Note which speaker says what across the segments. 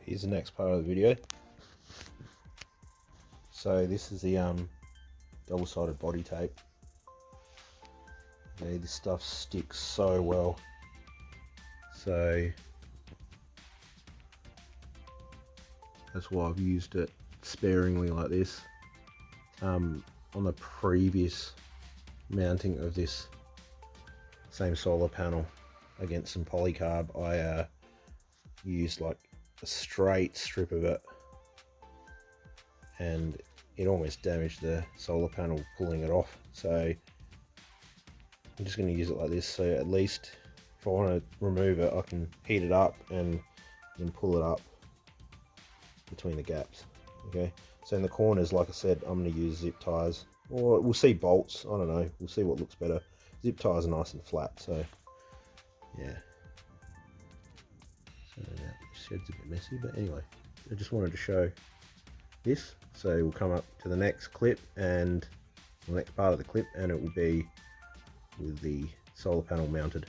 Speaker 1: here's the next part of the video. So this is the double-sided body tape. Okay, this stuff sticks so well. So that's why I've used it sparingly like this. On the previous mounting of this same solar panel against some polycarb, I used like a straight strip of it, and it almost damaged the solar panel pulling it off. So I'm just going to use it like this, so at least if I want to remove it, I can heat it up and then pull it up between the gaps. Okay, so in the corners, like I said, I'm going to use zip ties, or we'll see bolts, I don't know, we'll see what looks better. Zip ties are nice and flat, so yeah. So that shed's a bit messy, but anyway, I just wanted to show this. So we'll come up to the next clip and the next part of the clip, and it will be with the solar panel mounted.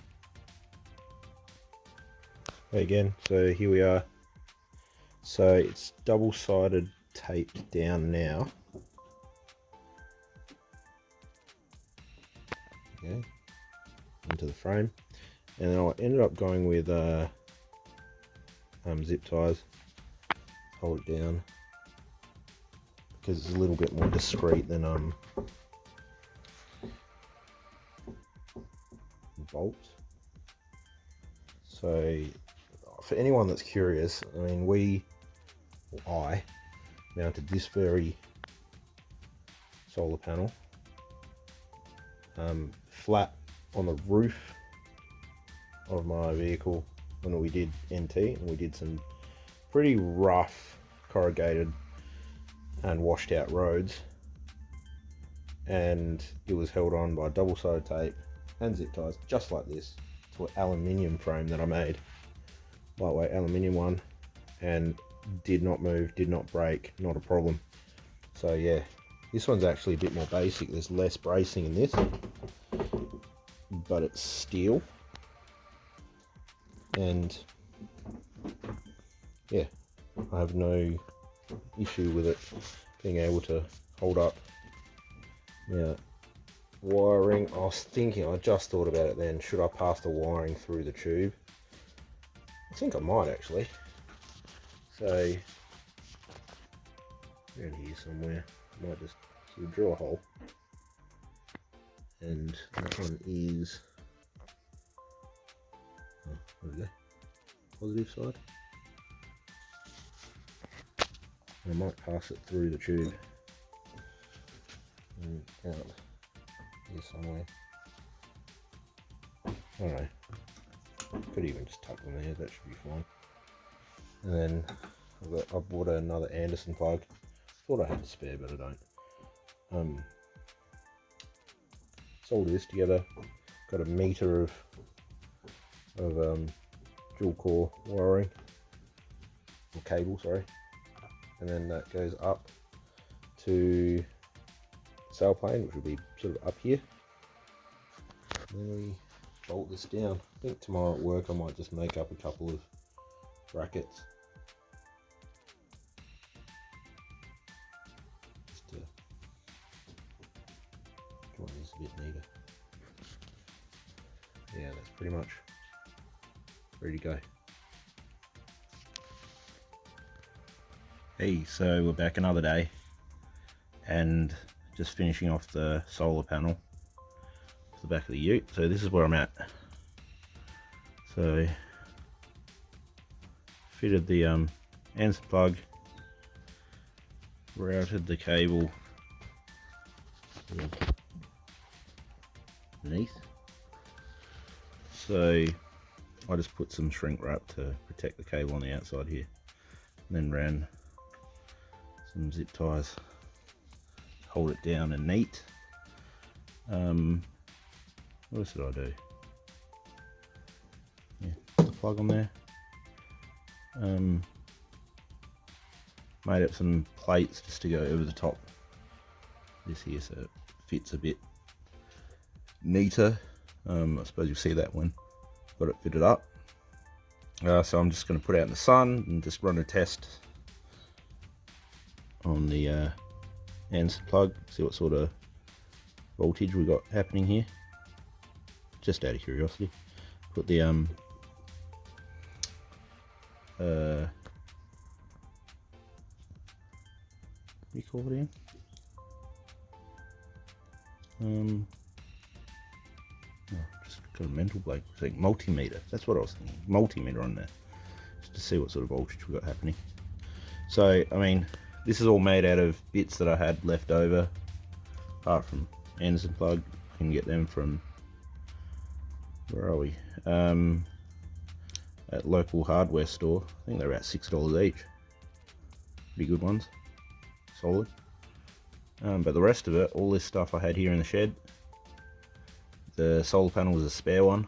Speaker 1: Again, so here we are. So it's double-sided taped down now. Okay, into the frame, and then I ended up going with zip ties. Hold it down because it's a little bit more discreet than bolts. So for anyone that's curious, I mean, I mounted this very solar panel flat on the roof of my vehicle when we did NT, and we did some pretty rough corrugated and washed out roads, and it was held on by double-sided tape and zip ties just like this to an aluminium frame that I made, lightweight aluminium one, and did not move, did not break, not a problem. So yeah, this one's actually a bit more basic, there's less bracing in this, but it's steel, and yeah, I have no issue with it being able to hold up. Now, wiring, I just thought about it then, should I pass the wiring through the tube? I think I might actually. So, around here somewhere, I might just sort of drill a hole. And that one is, oh, there we go, positive side. I might pass it through the tube and out here somewhere. I don't know. Could even just tuck them there, that should be fine. And then I bought another Anderson plug. Thought I had to spare, but I don't. Solder this together. Got a meter of dual core wiring, or cable, sorry. And then that goes up to the sail plane, which will be sort of up here. And then we bolt this down. I think tomorrow at work I might just make up a couple of brackets. Just to draw this a bit neater. Yeah, that's pretty much ready to go. Hey, so we're back another day and just finishing off the solar panel to the back of the ute. So this is where I'm at. So fitted the Anderson plug, routed the cable underneath. So I just put some shrink wrap to protect the cable on the outside here, and then ran some zip ties, hold it down and neat. What else did I do? Yeah, put the plug on there. Made up some plates just to go over the top this here, so it fits a bit neater. I suppose you'll see that when got it fitted up. So I'm just going to put it out in the sun and just run a test on the Anderson plug, see what sort of voltage we got happening here. Just out of curiosity. Put the what do you call it again? Just got a mental blank. Think multimeter. That's what I was thinking. Multimeter on there, just to see what sort of voltage we got happening. So I mean, this is all made out of bits that I had left over, apart from Anderson plug. I can get them from, where are we? At local hardware store. I think they're about $6 each. Pretty good ones, solid. But the rest of it, all this stuff I had here in the shed. The solar panel was a spare one,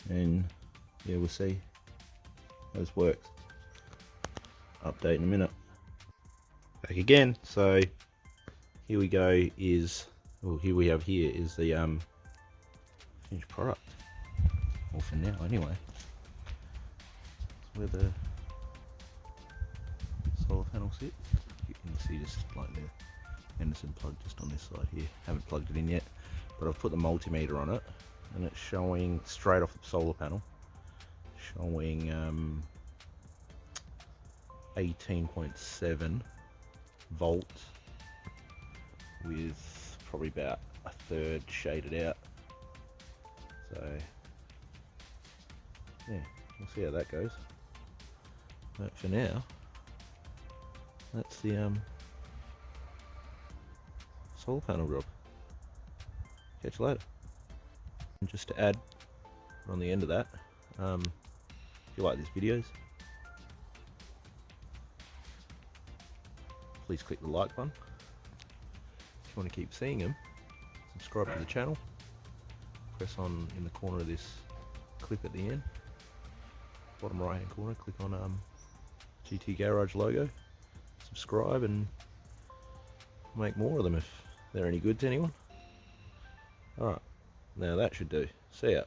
Speaker 1: and yeah, we'll see how this works. Update in a minute. Back again. So here we go. Here we have here is the finished product. Well, for now, anyway. That's where the solar panel sits. You can see just like the Anderson plug just on this side here. Haven't plugged it in yet, but I've put the multimeter on it, and it's showing straight off the solar panel, showing 18.7 volts with probably about a third shaded out. So yeah, we'll see how that goes. But for now, that's the solar panel job. Catch you later. And just to add on the end of that, if you like these videos, please click the like button. If you want to keep seeing them, subscribe to the channel. Press on in the corner of this clip at the end, bottom right hand corner, click on GT Garage logo, subscribe, and make more of them if they're any good to anyone. Alright, now that should do. See ya.